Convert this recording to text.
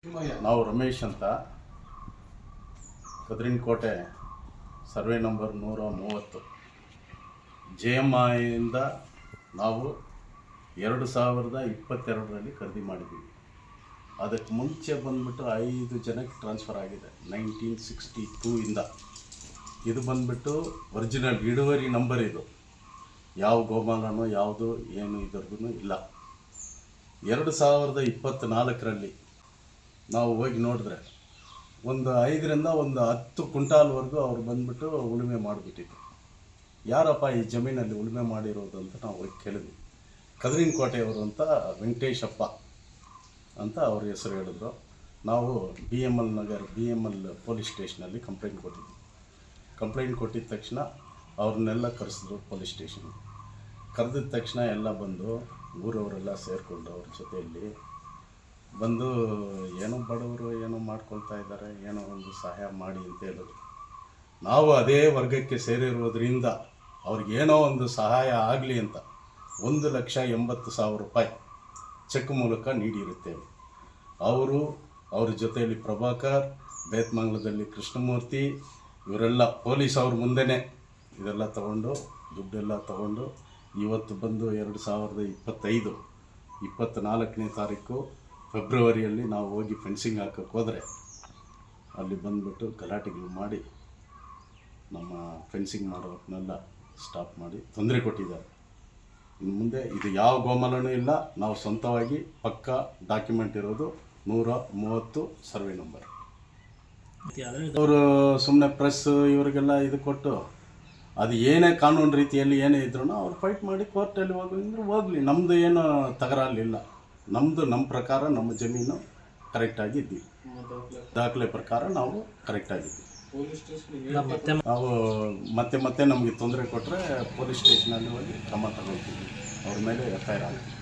ನಾವು ರಮೇಶ್ ಅಂತ ಕದ್ರಿನಕೋಟೆ survey number 130 JMIಯಿಂದ ನಾವು 2022ರಲ್ಲಿ ಖರೀದಿ ಮಾಡಿದ್ದೀವಿ. ಅದಕ್ಕೆ ಮುಂಚೆ ಬಂದುಬಿಟ್ಟು 5 ಜನಕ್ಕೆ ಟ್ರಾನ್ಸ್ಫರ್ ಆಗಿದೆ 1962ಇಂದ. ಇದು ಬಂದುಬಿಟ್ಟು ಒರಿಜಿನಲ್ ಇಳುವರಿ ನಂಬರ್. ಇದು ಯಾವ ಗೋಮಾಲನೋ ಯಾವುದು ಏನು ಇದರದ್ದು ಇಲ್ಲ. 2024ರಲ್ಲಿ ನಾವು ಹೋಗಿ ನೋಡಿದ್ರೆ ಒಂದು 5ರಿಂದ 10 ಕ್ವಿಂಟಾಲ್ವರೆಗೂ ಅವ್ರು ಬಂದುಬಿಟ್ಟು ಉಳುಮೆ ಮಾಡಿಬಿಟ್ಟಿದ್ರು. ಯಾರಪ್ಪ ಈ ಜಮೀನಲ್ಲಿ ಉಳುಮೆ ಮಾಡಿರೋದು ಅಂತ ನಾವು ಹೋಗಿ ಕೇಳಿದ್ವಿ. ಕದ್ರಿನಕೋಟೆಯವರು ಅಂತ ವೆಂಕಟೇಶಪ್ಪ ಅಂತ ಅವ್ರ ಹೆಸರು ಹೇಳಿದ್ರು. ನಾವು BML ನಗರ್ BML ಪೊಲೀಸ್ ಸ್ಟೇಷನಲ್ಲಿ ಕಂಪ್ಲೇಂಟ್ ಕೊಟ್ಟಿದ್ವಿ. ಕಂಪ್ಲೇಂಟ್ ಕೊಟ್ಟಿದ್ದ ತಕ್ಷಣ ಅವ್ರನ್ನೆಲ್ಲ ಕರೆಸಿದ್ರು ಪೊಲೀಸ್ ಸ್ಟೇಷನ್ಗೆ. ಕರೆದಿದ್ದ ತಕ್ಷಣ ಎಲ್ಲ ಬಂದು ಊರವರೆಲ್ಲ ಸೇರಿಕೊಂಡು ಅವ್ರ ಜೊತೆಯಲ್ಲಿ ಬಂದು ಏನೋ ಬಡವರು ಏನೋ ಮಾಡ್ಕೊಳ್ತಾ ಇದ್ದಾರೆ, ಏನೋ ಒಂದು ಸಹಾಯ ಮಾಡಿ ಅಂತ ಹೇಳಿದ್ರು. ನಾವು ಅದೇ ವರ್ಗಕ್ಕೆ ಸೇರಿರೋದ್ರಿಂದ ಅವ್ರಿಗೇನೋ ಒಂದು ಸಹಾಯ ಆಗಲಿ ಅಂತ 1,80,000 ರೂಪಾಯಿ ಚೆಕ್ ಮೂಲಕ ನೀಡಿರುತ್ತೇವೆ. ಅವ್ರ ಜೊತೆಯಲ್ಲಿ ಪ್ರಭಾಕರ್, ಬೇತ್ಮಂಗ್ಲದಲ್ಲಿ ಕೃಷ್ಣಮೂರ್ತಿ, ಇವರೆಲ್ಲ ಪೊಲೀಸ್ ಅವ್ರ ಮುಂದೆನೇ ಇದೆಲ್ಲ ತಗೊಂಡು ದುಡ್ಡೆಲ್ಲ ತಗೊಂಡು ಇವತ್ತು ಬಂದು 2025 24ನೇ ತಾರೀಕು ಫೆಬ್ರವರಿಯಲ್ಲಿ ನಾವು ಹೋಗಿ ಫೆನ್ಸಿಂಗ್ ಹಾಕೋಕ್ಕೆ ಹೋದರೆ ಅಲ್ಲಿ ಬಂದುಬಿಟ್ಟು ಗಲಾಟೆಗಳು ಮಾಡಿ ನಮ್ಮ ಫೆನ್ಸಿಂಗ್ ಮಾಡೋದನ್ನೆಲ್ಲ ಸ್ಟಾಪ್ ಮಾಡಿ ತೊಂದರೆ ಕೊಟ್ಟಿದ್ದಾರೆ. ಇನ್ನು ಮುಂದೆ ಇದು ಯಾವ ಗೋಮಾಲನೂ ಇಲ್ಲ. ನಾವು ಸ್ವಂತವಾಗಿ ಪಕ್ಕಾ ಡಾಕ್ಯುಮೆಂಟ್ ಇರೋದು 130 ಸರ್ವೆ ನಂಬರ್. ಅವರು ಸುಮ್ಮನೆ ಪ್ರೆಸ್ ಇವರಿಗೆಲ್ಲ ಇದು ಕೊಟ್ಟು ಅದು ಏನೇ ಕಾನೂನು ರೀತಿಯಲ್ಲಿ ಏನೇ ಇದ್ರೂ ಅವ್ರು ಫೈಟ್ ಮಾಡಿ ಕೋರ್ಟಲ್ಲಿ ಹೋಗಿದ್ರು ಹೋಗಲಿ, ನಮ್ಮದು ಏನು ತಕರಾರಿಲ್ಲ. ನಮ್ಮ ಪ್ರಕಾರ ನಮ್ಮ ಜಮೀನು ಕರೆಕ್ಟಾಗಿದ್ದೀವಿ, ದಾಖಲೆ ಪ್ರಕಾರ ನಾವು ಕರೆಕ್ಟಾಗಿದ್ದೀವಿ. ನಾವು ಮತ್ತೆ ನಮಗೆ ತೊಂದರೆ ಕೊಟ್ಟರೆ ಪೊಲೀಸ್ ಸ್ಟೇಷನಲ್ಲಿ ಹೋಗಿ ಕ್ರಮ ತಗೊಳ್ತೀವಿ, ಅವ್ರ ಮೇಲೆ FIR ಆಗುತ್ತೆ.